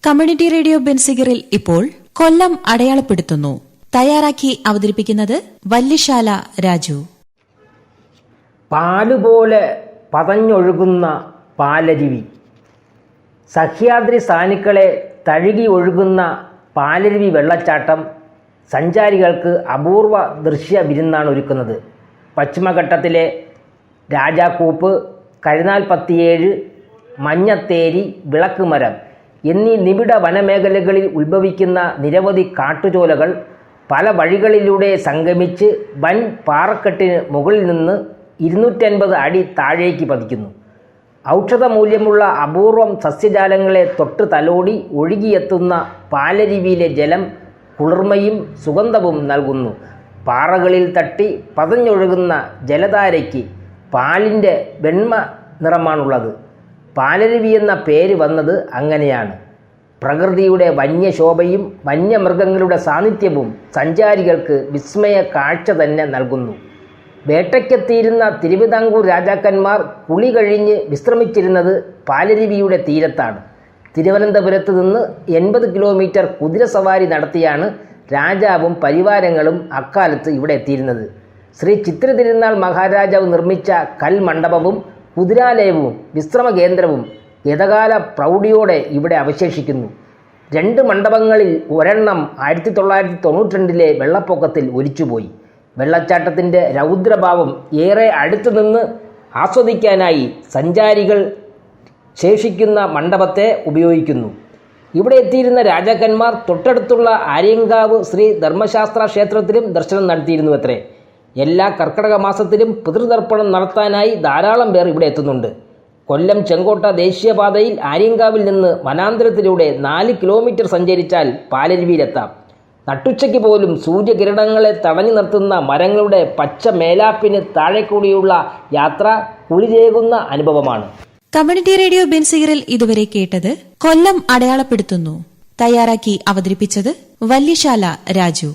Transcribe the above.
Community radio ബെൻസിഗറിൽ ഇപ്പോൾ കൊല്ലം അടയാളപ്പെടുത്തുന്നു. തയ്യാറാക്കി അവതരിപ്പിക്കുന്നത് വല്യശാല രാജു. പാലുപോലെ പതഞ്ഞൊഴുകുന്ന പാലരുവി. സഹ്യാദ്രി സാനുക്കളെ തഴുകി ഒഴുകുന്ന പാലരുവി വെള്ളച്ചാട്ടം സഞ്ചാരികൾക്ക് അപൂർവ ദൃശ്യ വിരുന്നാണ് ഒരുക്കുന്നത്. പശ്ചിമഘട്ടത്തിലെ രാജാക്കൂപ്പ്, കരുനാൽപ്പത്തിയേഴ്, മഞ്ഞത്തേരി, വിളക്കുമരം എന്നീ നിബിഡ വനമേഖലകളിൽ ഉത്ഭവിക്കുന്ന നിരവധി കാട്ടുചോലകൾ പല വഴികളിലൂടെ സംഗമിച്ച് വൻ പാറക്കെട്ടിന് മുകളിൽ നിന്ന് 250 അടി താഴേക്ക് പതിക്കുന്നു. ഔഷധമൂല്യമുള്ള അപൂർവം സസ്യജാലങ്ങളെ തൊട്ട് തലോടി ഒഴുകിയെത്തുന്ന പാലരുവിയിലെ ജലം കുളിർമയും സുഗന്ധവും നൽകുന്നു. പാറകളിൽ തട്ടി പതഞ്ഞൊഴുകുന്ന ജലധാരയ്ക്ക് പാലിൻ്റെ വെണ്മ നിറമാണുള്ളത്. പാലരുവി എന്ന പേര് വന്നത് അങ്ങനെയാണ്. പ്രകൃതിയുടെ വന്യശോഭയും വന്യമൃഗങ്ങളുടെ സാന്നിധ്യവും സഞ്ചാരികൾക്ക് വിസ്മയ കാഴ്ച തന്നെ നൽകുന്നു. വേട്ടയ്ക്കെത്തിയിരുന്ന തിരുവിതാംകൂർ രാജാക്കന്മാർ കുളി കഴിഞ്ഞ് വിശ്രമിച്ചിരുന്നത് പാലരുവിയുടെ തീരത്താണ്. തിരുവനന്തപുരത്ത് നിന്ന് 80 കിലോമീറ്റർ കുതിരസവാരി നടത്തിയാണ് രാജാവും പരിവാരങ്ങളും അക്കാലത്ത് ഇവിടെ എത്തിയിരുന്നത്. ശ്രീ ചിത്ര തിരുനാൾ മഹാരാജാവ് നിർമ്മിച്ച കൽമണ്ഡപവും കുതിരാലയവും വിശ്രമ കേന്ദ്രവും ഗതകാല പ്രൗഢിയോടെ ഇവിടെ അവശേഷിക്കുന്നു. 2 മണ്ഡപങ്ങളിൽ ഒരെണ്ണം 1992 വെള്ളപ്പൊക്കത്തിൽ ഒലിച്ചുപോയി. വെള്ളച്ചാട്ടത്തിൻ്റെ രൗദ്രഭാവം ഏറെ അടുത്തു നിന്ന് ആസ്വദിക്കാനായി സഞ്ചാരികൾ ശേഷിക്കുന്ന മണ്ഡപത്തെ ഉപയോഗിക്കുന്നു. ഇവിടെ എത്തിയിരുന്ന രാജാക്കന്മാർ തൊട്ടടുത്തുള്ള ആര്യങ്കാവ് ശ്രീ ധർമ്മശാസ്ത്ര ക്ഷേത്രത്തിലും ദർശനം നടത്തിയിരുന്നു അത്രേ. എല്ലാ കർക്കിടക മാസത്തിലും പിതൃതർപ്പണം നടത്താനായി ധാരാളം പേർ ഇവിടെ എത്തുന്നുണ്ട്. കൊല്ലം ചെങ്കോട്ട ദേശീയപാതയിൽ ആര്യങ്കാവിൽ നിന്ന് വനാന്തരത്തിലൂടെ 4 കിലോമീറ്റർ സഞ്ചരിച്ചാൽ പാലരുവിയിലെത്താം. നട്ടുച്ചയ്ക്ക് പോലും സൂര്യകിരണങ്ങളെ തടഞ്ഞു നിർത്തുന്ന മരങ്ങളുടെ പച്ച മേലാപ്പിന് താഴെക്കൂടിയുള്ള യാത്ര കുളിരേകുന്ന അനുഭവമാണ്. കമ്മ്യൂണിറ്റി റേഡിയോ ബെൻസിഗറിൽ ഇതുവരെ കേട്ടത് കൊല്ലം അടയാളപ്പെടുത്തുന്നു. തയ്യാറാക്കി അവതരിപ്പിച്ചത് വല്യശാല രാജു.